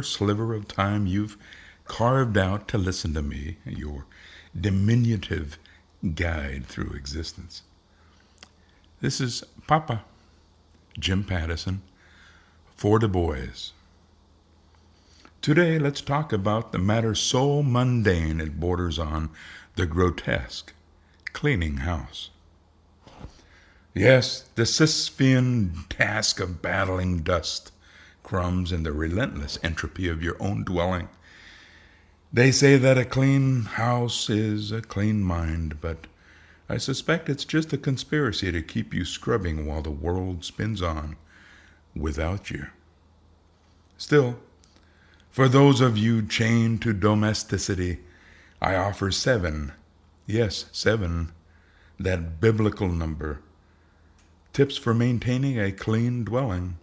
whatever sliver of time you've carved out to listen to me, your diminutive guide through existence. This is Papa, Jim Pattison, for the boys. Today, let's talk about the matter so mundane it borders on the grotesque, cleaning house. Yes, the Sisyphean task of battling dust, crumbs, and the relentless entropy of your own dwelling. They say that a clean house is a clean mind, but I suspect it's just a conspiracy to keep you scrubbing while the world spins on without you. Still, for those of you chained to domesticity, I offer 7, yes, 7, that biblical number, tips for maintaining a clean dwelling.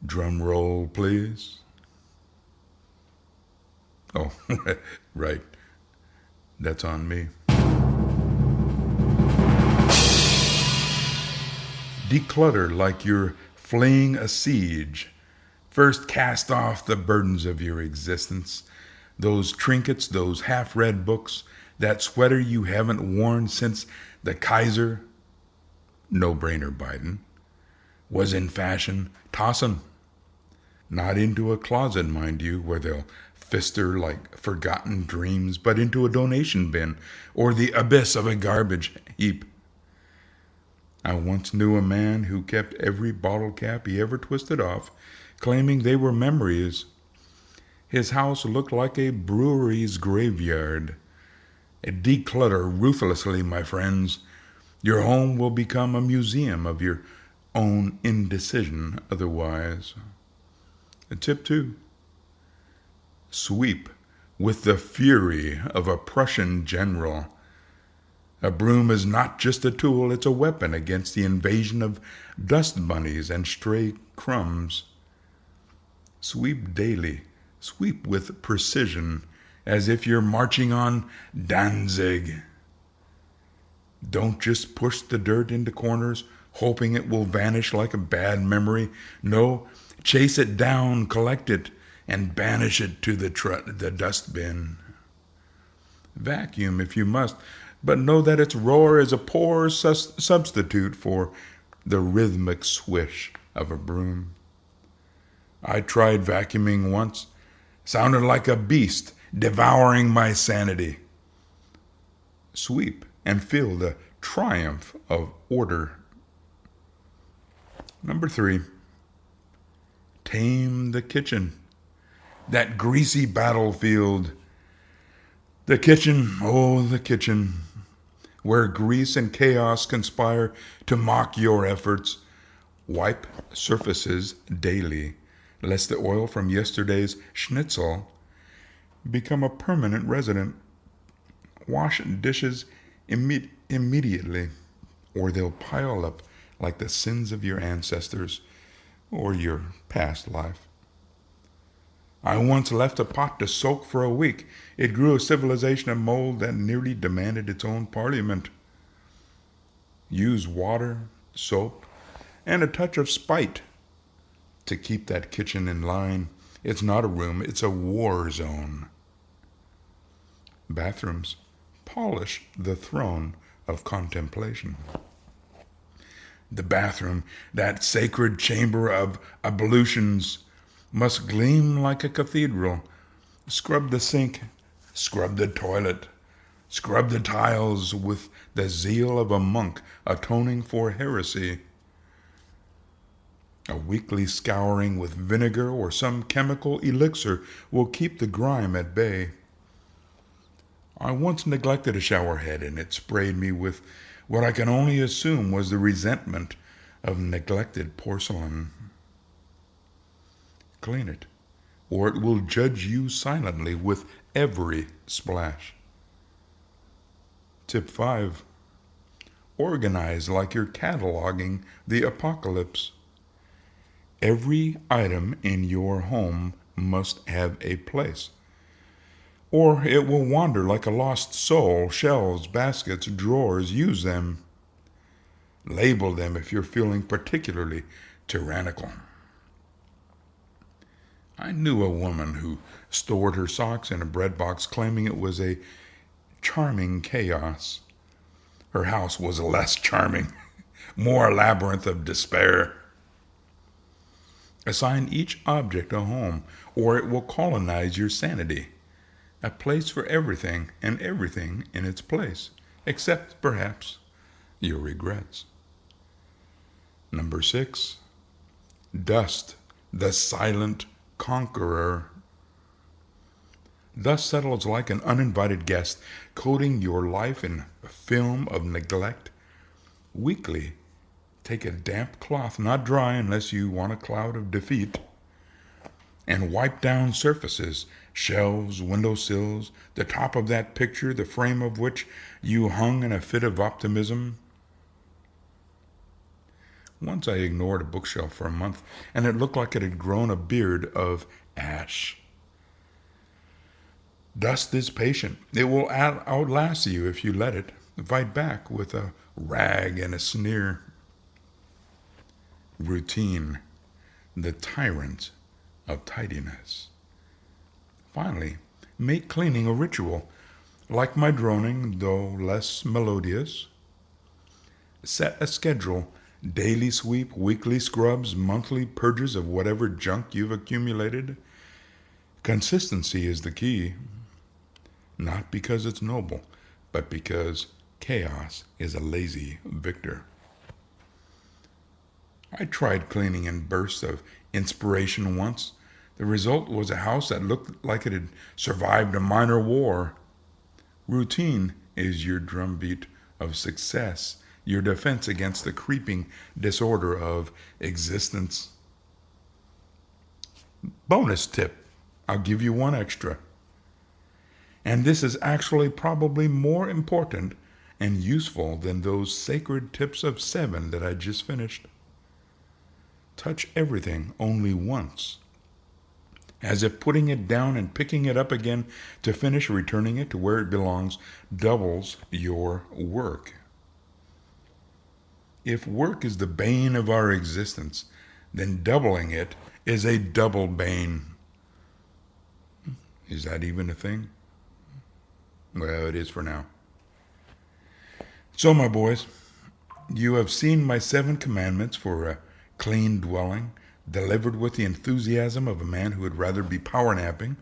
Drum roll, please. Oh, right. That's on me. Declutter like you're fleeing a siege. First, cast off the burdens of your existence. Those trinkets, those half-read books, that sweater you haven't worn since the Kaiser, no-brainer Biden, was in fashion. Toss 'em. Not into a closet, mind you, where they'll fister like forgotten dreams, but into a donation bin or the abyss of a garbage heap. I once knew a man who kept every bottle cap he ever twisted off, claiming they were memories. His house looked like a brewery's graveyard. Declutter ruthlessly, my friends. Your home will become a museum of your own indecision otherwise. Tip 2. Sweep with the fury of a Prussian general. A broom is not just a tool, it's a weapon against the invasion of dust bunnies and stray crumbs. Sweep daily. Sweep with precision, as if you're marching on Danzig. Don't just push the dirt into corners, hoping it will vanish like a bad memory. No, chase it down, collect it, and banish it to the dustbin. Vacuum if you must, but know that its roar is a poor substitute for the rhythmic swish of a broom. I tried vacuuming once. Sounded like a beast devouring my sanity. Sweep and feel the triumph of order. Number 3. Tame the kitchen. That greasy battlefield. The kitchen, oh, the kitchen, where grease and chaos conspire to mock your efforts. Wipe surfaces daily, lest the oil from yesterday's schnitzel become a permanent resident. Wash dishes immediately, or they'll pile up like the sins of your ancestors or your past life. I once left a pot to soak for a week. It grew a civilization of mold that nearly demanded its own parliament. Use water, soap, and a touch of spite to keep that kitchen in line. It's not a room, it's a war zone. Bathrooms. Polish the throne of contemplation. The bathroom, that sacred chamber of ablutions, must gleam like a cathedral. Scrub the sink, scrub the toilet, scrub the tiles with the zeal of a monk atoning for heresy. A weekly scouring with vinegar or some chemical elixir will keep the grime at bay. I once neglected a shower head, and it sprayed me with what I can only assume was the resentment of neglected porcelain. Clean it, or it will judge you silently with every splash. Tip 5. Organize like you're cataloging the apocalypse. Every item in your home must have a place, or it will wander like a lost soul. Shelves, baskets, drawers, use them. Label them if you're feeling particularly tyrannical. I knew a woman who stored her socks in a bread box, claiming it was a charming chaos. Her house was less charming, more a labyrinth of despair. Assign each object a home, or it will colonize your sanity. A place for everything, and everything in its place, except, perhaps, your regrets. Number 6, dust, the silent conqueror. Dust settles like an uninvited guest, coating your life in a film of neglect. Weekly, take a damp cloth, not dry unless you want a cloud of defeat, and wipe down surfaces, shelves, windowsills, the top of that picture, the frame of which you hung in a fit of optimism. Once I ignored a bookshelf for a month, and it looked like it had grown a beard of ash. Dust is patient. It will outlast you if you let it. Fight back with a rag and a sneer. Routine, the tyrant of tidiness. Finally, make cleaning a ritual. Like my droning, though less melodious. Set a schedule. Daily sweep, weekly scrubs, monthly purges of whatever junk you've accumulated. Consistency is the key. Not because it's noble, but because chaos is a lazy victor. I tried cleaning in bursts of inspiration once. The result was a house that looked like it had survived a minor war. Routine is your drumbeat of success, your defense against the creeping disorder of existence. Bonus tip. I'll give you one extra. And this is actually probably more important and useful than those sacred tips of 7 that I just finished. Touch everything only once, as if putting it down and picking it up again to finish returning it to where it belongs doubles your work. If work is the bane of our existence, then doubling it is a double bane. Is that even a thing? Well, it is for now. So, my boys, you have seen my 7 commandments for a clean dwelling, delivered with the enthusiasm of a man who would rather be power napping.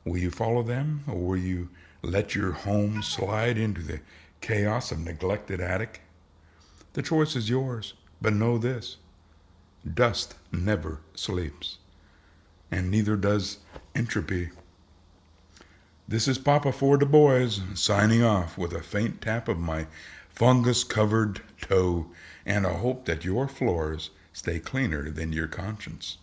Will you follow them, or will you let your home slide into the chaos of neglected attic? The choice is yours, but know this: dust never sleeps, and neither does entropy. This is Papa for the boys, signing off with a faint tap of my fungus-covered toe and a hope that your floors stay cleaner than your conscience.